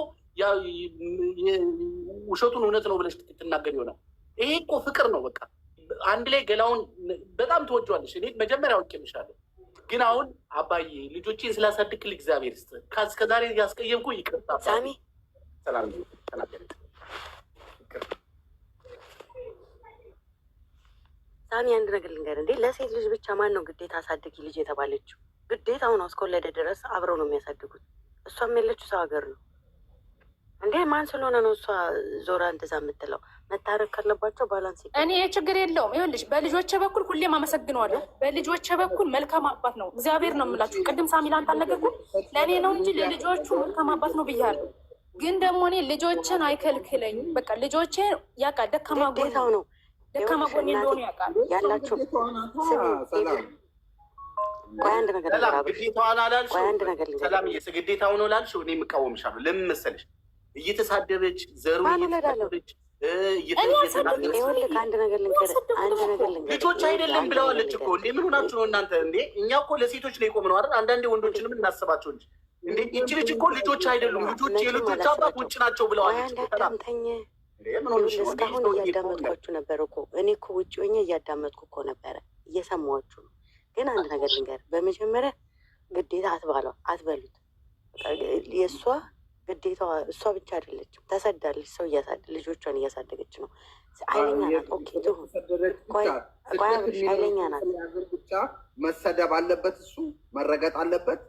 ውሸቱን እውነት ነው ብለሽ ትናገር ይሆናል። ይሄ እኮ ፍቅር ነው። በቃ አንድ ላይ ገላውን በጣም ትወጇለሽ። እኔ መጀመሪያ አውቄልሻለሁ። ግን አሁን አባዬ ልጆቼን ስላሳድግል እግዚአብሔር ይስጥ። እስከዛሬ ያስቀየምኩ ይቅርታ። ሳሚ ሰላም ተናገር። ሳሚ አንድ ነገር ልንገር እንዴ፣ ለሴት ልጅ ብቻ ማን ነው ግዴታ አሳድጊ ልጅ የተባለችው? ግዴታ አሁን እስከወለደ ድረስ አብረው ነው የሚያሳድጉት። እሷም ያለችው ሰው ሀገር ነው እንዴ። ማን ስለሆነ ነው እሷ ዞራ እንደዛ የምትለው? መታረቅ ካለባቸው ባላንስ። እኔ ችግር የለውም። ይኸውልሽ በልጆቼ በኩል ሁሌም አመሰግነዋለሁ። በልጆቼ በኩል መልካም አባት ነው። እግዚአብሔር ነው የምላችሁ። ቅድም ሳሚ ላንተ አልነገርኩም? ለእኔ ነው እንጂ ለልጆቹ መልካም አባት ነው ብያለሁ። ግን ደግሞ እኔ ልጆችን አይከልክለኝ። በቃ ልጆቼ ያውቃል ደካማ ጎኔታው ነው ደካማ ጎኔ እንደሆኑ ያውቃል። ያላችሁ ቆይ አንድ ነገር ግዴታዋን አላልሽው? ሰላም ግዴታው ነው ላልሽው? እኔ የምቃወምሻለሁ። ለምን መሰለሽ? እየተሳደበች ዘሩ እየተሳደበች ልጆች አይደለም ብለዋለች እኮ። እንዴ ምን ሆናችሁ ነው እናንተ? እንዴ እኛ እኮ ለሴቶች ላይ ቆም ነው አይደል? አንዳንዴ ወንዶችንም እናስባቸው እንጂ እንዴ ይቺ ልጅ እኮ ልጆች አይደሉም። የልጆች አባት ውጭ ናቸው ብለዋለች። እስካሁን እያዳመጥኳችሁ ነበር እኮ። እኔ እኮ ውጭ ሆኜ እያዳመጥኩ እኮ ነበረ፣ እየሰማችሁ ነው። ግን አንድ ነገር ልንገር፣ በመጀመሪያ ግዴታ አትበሉት። የእሷ ግዴታዋ እሷ ብቻ አይደለችም፣ ተሰዳለች። ሰው ልጆቿን እያሳደገች ነው። ኃይለኛ ናት። ኦኬ ትሁን፣ ቆይ ኃይለኛ ናት። ብቻ መሰደብ አለበት፣ እሱ መረገጥ አለበት።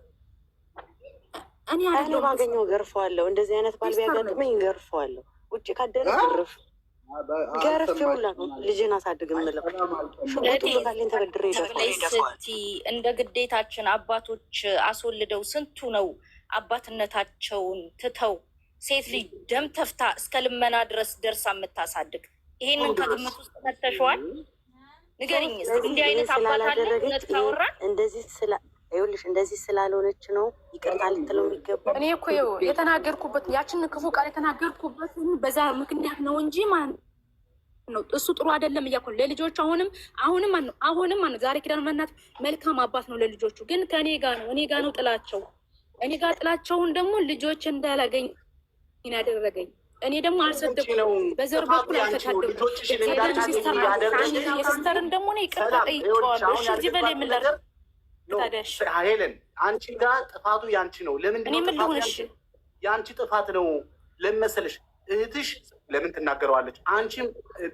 እኔ ባገኘው ገርፈዋለሁ። እንደዚህ አይነት ባል ቢያጋጥመኝ ገርፈዋለሁ። ውጭ ካደረ ገርፍ ይውላ ነው ልጅን አሳድግ የምለው ሹቱካሌን ተበድሬ ስቲ እንደ ግዴታችን አባቶች አስወልደው ስንቱ ነው አባትነታቸውን ትተው ሴት ልጅ ደም ተፍታ እስከ ልመና ድረስ ደርሳ የምታሳድግ። ይሄንን ከግምት ውስጥ ከተሸዋል ንገሪኝ። እንዲህ አይነት አባት አለ? እውነት ካወራን ይኸውልሽ እንደዚህ ስላልሆነች ነው ይቅርታ ልትለው የሚገባው። እኔ እኮ የተናገርኩበት ያችን ክፉ ቃል የተናገርኩበት በዛ ምክንያት ነው እንጂ ማን ነው እሱ ጥሩ አይደለም እያልኩ ለልጆቹ አሁንም ዛሬ ኪዳነ ምሕረት መልካም አባት ነው ለልጆቹ። ግን ከእኔ ጋር ነው ጥላቸው። እኔ ጋር ጥላቸውን ደግሞ ልጆች እንዳላገኝ ያደረገኝ። እኔ ደግሞ አልሰደኩም። በዘር በኩል አልተሳደኩም። የሲስተርን ደግሞ ይቅርታ ጠይቀዋለሁ። እሺ እዚህ በላይ የምላል ሄለን አንቺ ጋር ጥፋቱ ያንቺ ነው። ለምንድን ነው የአንቺ ጥፋት ነው? ለምን መሰለሽ? እህትሽ ለምን ትናገረዋለች? አንቺም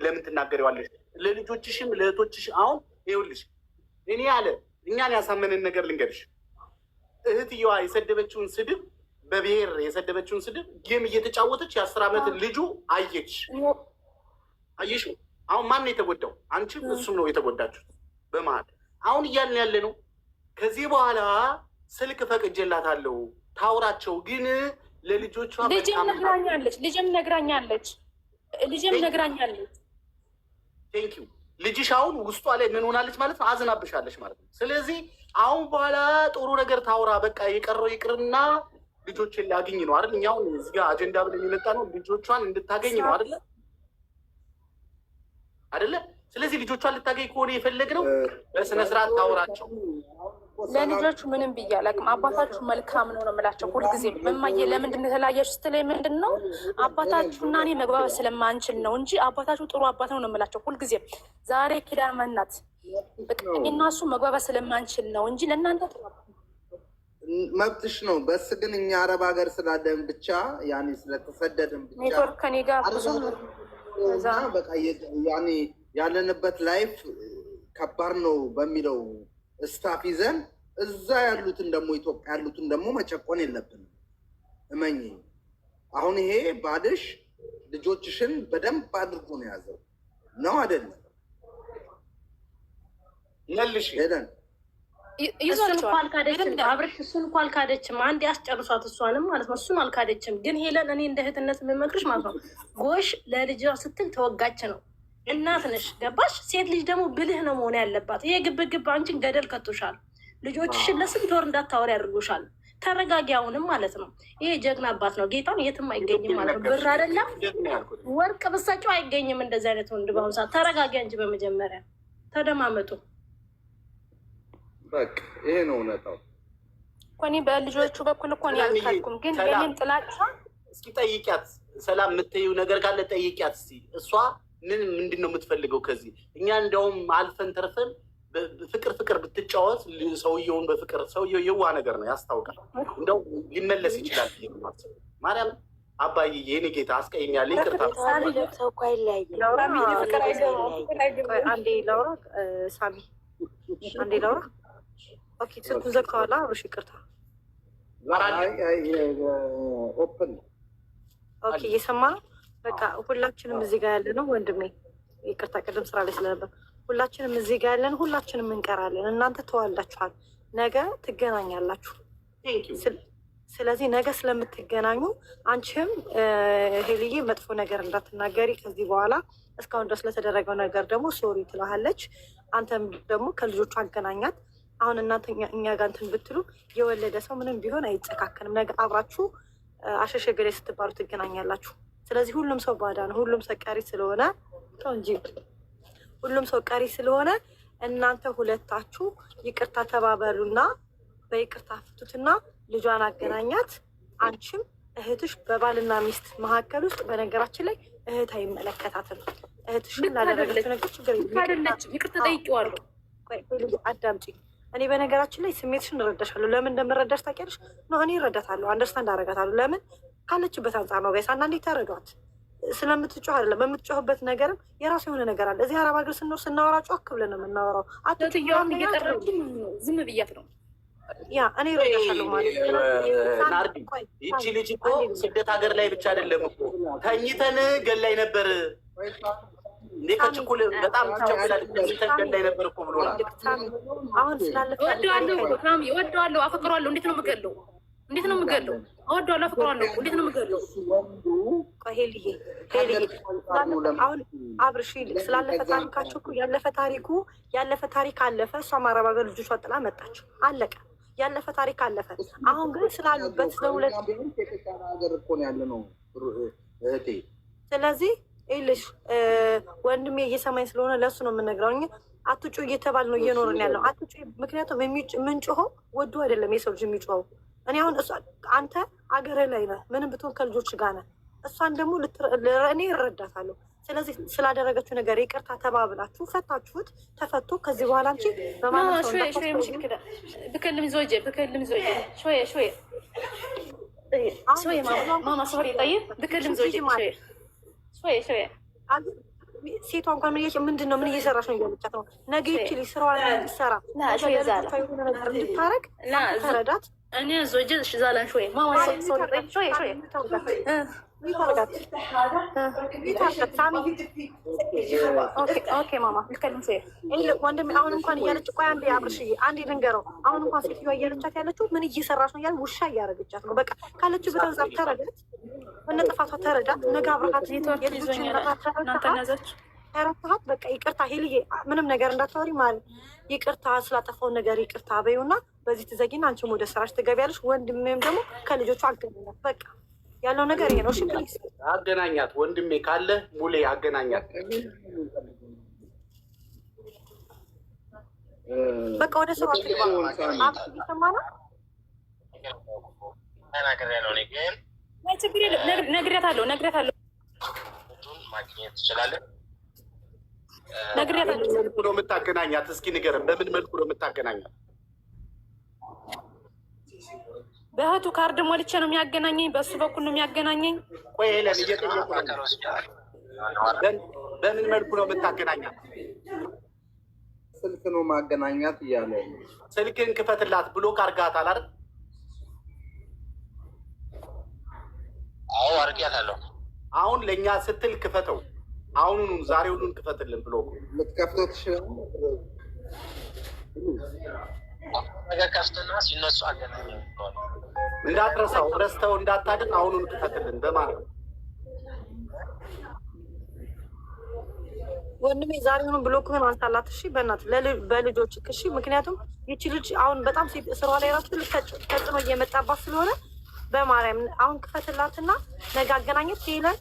ለምን ትናገረዋለች? ለልጆችሽም ለእህቶችሽ። አሁን ይኸውልሽ እኛን ያሳመንን ነገር ልንገርሽ። እህትየዋ የሰደበችውን ስድብ በብሔር የሰደበችውን ስድብ ጌም እየተጫወተች የ10 ዓመት ልጁ አየች። አየሽ አሁን ማን ነው የተጎዳው? አንቺ እሱም ነው የተጎዳችሁት በመሀል። አሁን እያልን ያለ ነው ከዚህ በኋላ ስልክ ፈቅጄላታለሁ ታውራቸው፣ ግን ለልጆቿ ልጅም ነግራኛለች። ቴንክ ዩ። ልጅሽ አሁን ውስጧ ላይ ምን ሆናለች ማለት ነው? አዝናብሻለች ማለት ነው። ስለዚህ አሁን በኋላ ጥሩ ነገር ታውራ። በቃ የቀረው ይቅርና ልጆችን ላግኝ ነው አይደል? እኛ አሁን እዚህ ጋር አጀንዳ ብለን የመጣ ነው ልጆቿን እንድታገኝ ነው አይደለ? ስለዚህ ልጆቿን ልታገኝ ከሆነ የፈለግነው በስነስርዓት ታውራቸው። ለልጆቹ ምንም ብዬ አላውቅም። አባታችሁ መልካም ነው ነው የምላቸው ሁልጊዜም። እማዬ ለምንድን የተለያያችሁ ስትለኝ ምንድን ነው አባታችሁና እኔ መግባባት ስለማንችል ነው እንጂ አባታችሁ ጥሩ አባት ነው ነው የምላቸው ሁልጊዜም። ዛሬ ኪዳን መናት እና እሱ መግባባት ስለማንችል ነው እንጂ ለእናንተ መብትሽ ነው። በስ ግን እኛ አረብ ሀገር ስላለን ብቻ ያኔ ስለተሰደድን ብቻ ኔትወርክ ከኔ ጋር ብዙ በቃ ያኔ ያለንበት ላይፍ ከባድ ነው በሚለው ስታፍ ይዘን እዛ ያሉትን ደግሞ ኢትዮጵያ ያሉትን ደግሞ መጨቆን የለብንም። እመኝ አሁን ይሄ ባልሽ ልጆችሽን በደንብ አድርጎ ነው የያዘው ነው አይደለም? ይልሽ ሄለን እሱን እኮ አልካደችም። አንድ ያስጨርሷት እሷንም ማለት ነው። እሱን አልካደችም። ግን ሄለን እኔ እንደ እህትነት የምመክርሽ ማለት ነው ጎሽ ለልጇ ስትል ተወጋች ነው። እናት ነሽ ገባሽ? ሴት ልጅ ደግሞ ብልህ ነው መሆን ያለባት። ይሄ ግብግብ አንቺን ገደል ከቶሻል። ልጆችሽን ለስንት ወር እንዳታወሪ ያደርጉሻል። ተረጋጊ አሁንም ማለት ነው። ይሄ ጀግና አባት ነው። ጌታን የትም አይገኝም ማለት ነው። ብር አይደለም ወርቅ ብሳቸው አይገኝም እንደዚህ አይነት ወንድ በአሁኑ ሰዓት። ተረጋጊ እንጂ በመጀመሪያ ተደማመጡ። በቃ ይሄ ነው እውነታው እኮ። እኔ በልጆቹ በኩል እኮ ነው ያልካልኩም፣ ግን ይሄን ጥላቻ እስኪ ጠይቂያት። ሰላም የምትይው ነገር ካለ ጠይቂያት እስኪ። እሷ ምንድን ነው የምትፈልገው ከዚህ? እኛ እንደውም አልፈን ተርፈን ፍቅር ብትጫወት ሰውየውን በፍቅር ሰውየው የዋ ነገር ነው ያስታውቃል። እንደው ሊመለስ ይችላል። ማርያም አባዬ የኔ ጌታ አስቀይሜያለሁ፣ ይቅርታ። ሰው እኮ አይለያይም። አንዴ ላውራ ሳሚ፣ አንዴ ላውራ። ኦኬ ስልኩን ዘግተዋል። አብሮሽ ይቅርታ። ኦፕን ኦኬ እየሰማ ነው። በቃ ሁላችንም እዚህ ጋር ያለ ነው ወንድሜ፣ ይቅርታ ቅድም ስራ ላይ ስለነበር። ሁላችንም እዚህ ጋር ያለን ሁላችንም እንቀራለን። እናንተ ተዋልዳችኋል፣ ነገ ትገናኛላችሁ። ስለዚህ ነገ ስለምትገናኙ አንቺም ሄልዬ መጥፎ ነገር እንዳትናገሪ ከዚህ በኋላ። እስካሁን ድረስ ለተደረገው ነገር ደግሞ ሶሪ ትላለች። አንተም ደግሞ ከልጆቹ አገናኛት። አሁን እናንተ እኛ ጋር እንትን ብትሉ የወለደ ሰው ምንም ቢሆን አይጨካከንም። ነገ አብራችሁ አሸሸገሌ ስትባሉ ትገናኛላችሁ። ስለዚህ ሁሉም ሰው ባዳ ነው። ሁሉም ሰው ቀሪ ስለሆነ እንጂ ሁሉም ሰው ቀሪ ስለሆነ እናንተ ሁለታችሁ ይቅርታ ተባበሉና በይቅርታ ፍቱትና ልጇን አገናኛት። አንቺም እህትሽ በባልና ሚስት መካከል ውስጥ በነገራችን ላይ እህት አይመለከታትም። እህትሽን ላደረገችው ነገር ችግር ይቅርታ ጠይቄዋለሁ። አዳምጪኝ። እኔ በነገራችን ላይ ስሜትሽን እረዳሻለሁ። ለምን እንደምረዳሽ ታውቂያለሽ? ነው እኔ እረዳታለሁ፣ አንደርስታንድ አደርጋታለሁ። ለምን ካለችበት አንጻር ነው። ጋይስ አንዳንዴ ተረዷት። ስለምትጮህ አይደለም፣ በምትጮህበት ነገርም የራሱ የሆነ ነገር አለ። እዚህ አረብ ሀገር ስንኖር ስናወራ ጮክ ብለን ነው የምናወራው። አትትያዋም እየጠራችን ዝም ብያት ነው። ያ እኔ እረዳሻለሁ ማለት ናርዲ፣ ይቺ ልጅ እኮ ስደት ሀገር ላይ ብቻ አይደለም እኮ ተኝተን ገላይ ነበር እንዴ ከችኩል በጣም ትቸኩላለች። ተኝተን ገላይ ነበር እኮ ብሎናል። አሁን ስላለፈ እወደዋለሁ፣ አፈቅረዋለሁ። እንዴት ነው የምገለው? እወደዋለሁ፣ አፈቅረዋለሁ። እንዴት ነው የምገለው? ሄልዬ አሁን አብርሽ ስላለፈ ታሪካችሁ እኮ ያለፈ ታሪክ አለፈ። እሷም አረብ ሀገር ልጆቿ ጥላ መጣች፣ አለቀ። ያለፈ ታሪክ አለፈ። አሁን ግን ስላሉበት ስለሁለት ሀገር እኮ ነው ያለ ነው እህቴ። ስለዚህ ይልሽ ወንድሜ እየሰማኝ ስለሆነ ለእሱ ነው የምነግረው። አትጩ እየተባል ነው እየኖርን ያለው። አትጩ ምክንያቱም የምንጮኸው ወዱ አይደለም የሰው ልጅ የሚጮኸው። እኔ አሁን አንተ አገር ላይ ነህ፣ ምንም ብትሆን ከልጆች ጋር ነህ። እሷን ደግሞ እኔ እረዳታለሁ። ስለዚህ ስላደረገችው ነገር ይቅርታ ተባብላችሁ ፈታችሁት፣ ተፈቶ ከዚህ በኋላ አንቺ بكلم زوجي شوية ماما صبري طيب بكلم زوجي شوية ሴቷ እንኳን ምንድን ነው ምን እየሰራሽ ነው እያለቻት ነው። ነገ ይችል ስራዋን እንድትሰራ شوية زعلة እንድታረግ ተረዳት። እኔ ዞጀ ሽዛላን ሾይ ማማ ሾይ ኦኬ ማማ ልከልም ሾይ ወንድሜ አሁን እንኳን እያለች ቆይ አንዴ አብርሽዬ አንዴ ልንገረው። አሁን እንኳን ሴትዮዋ እያለቻት ያለችው ምን እየሰራች ነው እያለ ውሻ እያደረገቻት ነው። በቃ ካለችው በተንጻፍ ተረዳት፣ እነጥፋቷ ተረዳት። ነገ አብረሃት የልጆችን ተረድተሃት በቃ ይቅርታ ሄልዬ ምንም ነገር እንዳታወሪ ማለት ይቅርታ ስላጠፋውን ነገር ይቅርታ በይውና በዚህ ትዘጊና አንቺም ወደ ስራሽ ትገቢያለሽ። ወንድሜም ደግሞ ከልጆቹ አገናኛት። በቃ ያለው ነገር ይሄ ነው። እሺ ፕሊዝ አገናኛት። ወንድሜ ካለ ሙሌ አገናኛት። በቃ ወደ ስራ ትገባ። ይሰማና ነግሬያታለሁ ማግኘት ትችላለህ። በምን መልኩ ነው የምታገናኛት? እስኪ ንገረን። በምን መልኩ ነው የምታገናኛት? በእህቱ ካርድ ሞልቼ ነው የሚያገናኘኝ። በእሱ በኩል ነው የሚያገናኘኝ። ቆይ ሄለን እየጠየቁ ነው። በምን መልኩ ነው የምታገናኛት? ስልክ ነው ማገናኛት እያለ ስልክን ክፈትላት። ብሎክ አድርጋታል አይደል? አዎ አድርጊያታለሁ። አሁን ለእኛ ስትል ክፈተው። አሁኑኑ ዛሬውኑን ክፈትልን። ብሎክ ልትከፍተው ትችላለህ። ነገር ከፍትና ሲነሱ አገናኝ እንዳትረሳው፣ ረስተው እንዳታድን። አሁኑን ክፈትልን በማለት ወንድሜ ዛሬውኑ ብሎክህን አንሳላት። እሺ በእናትህ በልጆች እሺ። ምክንያቱም ይቺ ልጅ አሁን በጣም ስሯ ላይ ራሱ ትልቅ ተጽዕኖ እየመጣባት ስለሆነ በማርያም አሁን ክፈትላትና ነገ አገናኘት ሄለን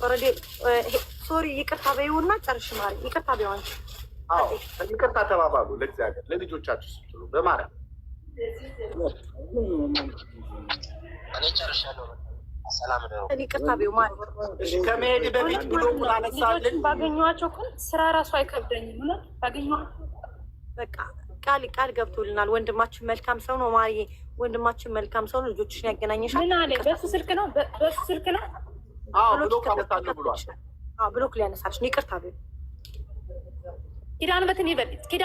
ኦልሬዲ ሶሪ ይቅርታ በይውና ጨርሽ ማሪ ይቅርታ በይዋንች ይቅርታ ተባባሉ። ለእግዚአብሔር ለልጆቻችሁ ስትሉ በማርያም እኔ ጨርሻለሁ። ሰላም ነው። ይቅርታ በይው ማሪ። እሺ ከመሄድ በፊት ብሎ አነሳልን። ባገኘኋቸው ግን ስራ ራሱ አይከብደኝም። እውነት ባገኘኋቸው በቃ ቃል ገብቶልናል። ወንድማችን መልካም ሰው ነው ማሪ። ወንድማችን መልካም ሰው ነው። ልጆችሽን ያገናኘሻል። ምን አለ? በሱ ስልክ ነው ብሎክ አነሳለሁ ብሏል። ብሎክ ሊያነሳልሽ ነው። ይቅርታ በይው። ኪዳነ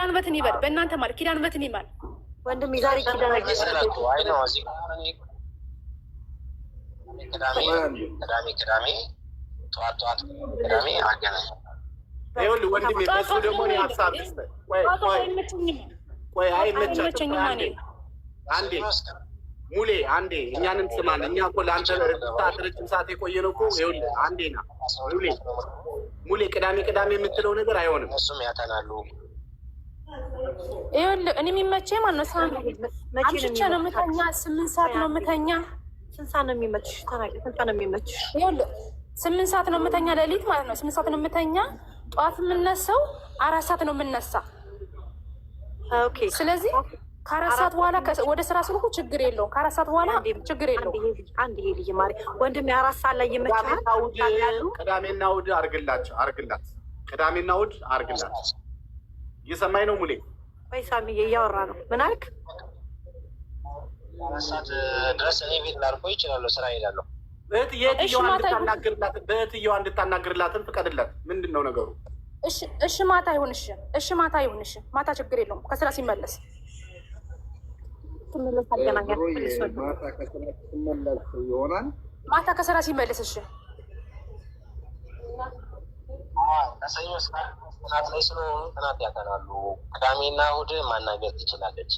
ምሕረትን ይበል በእናንተ ማለት ኪዳነ ምሕረትን ይማል ወንድም ዛሬ ቅዳሜ ጠዋት ቅዳሜ አገናኝ። ይኸውልህ ወንድሜ በሱ ደግሞ እኔ ሀሳብ ቆይ አይመቸኝም። አንዴ ሙሌ አንዴ እኛንም ስማን። እኛ እኮ ለአንተ ረጅም ሰዓት የቆየ ነው እኮ። ይኸውልህ አንዴ ና ሙሌ ቅዳሜ የምትለው ነገር አይሆንም። እሱም ያጠናሉ። ይኸውልህ እኔ የሚመቸኝ ማለት ነው አምሽቼ ነው የምተኛ። 8 ሰዓት ነው የምተኛ። ስንት ሰዓት ነው የሚመችሽ? ተናገሪ። ስንት ሰዓት ነው የሚመችሽ? ይኸውልህ 8 ሰዓት ነው የምተኛ፣ ሌሊት ማለት ነው 8 ሰዓት ነው የምተኛ። ጠዋት የምነሳው 4 ሰዓት ነው የምነሳ። ኦኬ። ስለዚህ ከ4 ሰዓት በኋላ ወደ ስራ ስልኩ ችግር የለውም። ከ4 ሰዓት በኋላ ችግር የለውም። አንድ ይሄ ልጅ ማሪ ወንድም 4 ሰዓት ላይ ይመችሃል። ቅዳሜና እሑድ አርግላት። ቅዳሜና እሑድ አርግላት። እየሰማኝ ነው ሙሌ? ወይ ሳሚዬ እያወራ ነው። ምን አልክ? 4 ሰዓት ድረስ እኔ ቤት ላርቆ ይችላለሁ። ስራ ሄዳለሁ። በእህትየዋ እንድታናግርላትን ፍቀድላት። ምንድን ነው ነገሩ? እሺ ማታ ይሁን። እሺ ማታ ይሁን። እሺ ማታ ችግር የለውም። ከስራ ሲመለስ ማታ ከስራ ሲመለስ። እሺ ከሰኞ እስከ ጥናት ላይ ስለሆኑ ጥናት ያጠናሉ። ቅዳሜና እሑድ ማናገር ትችላለች።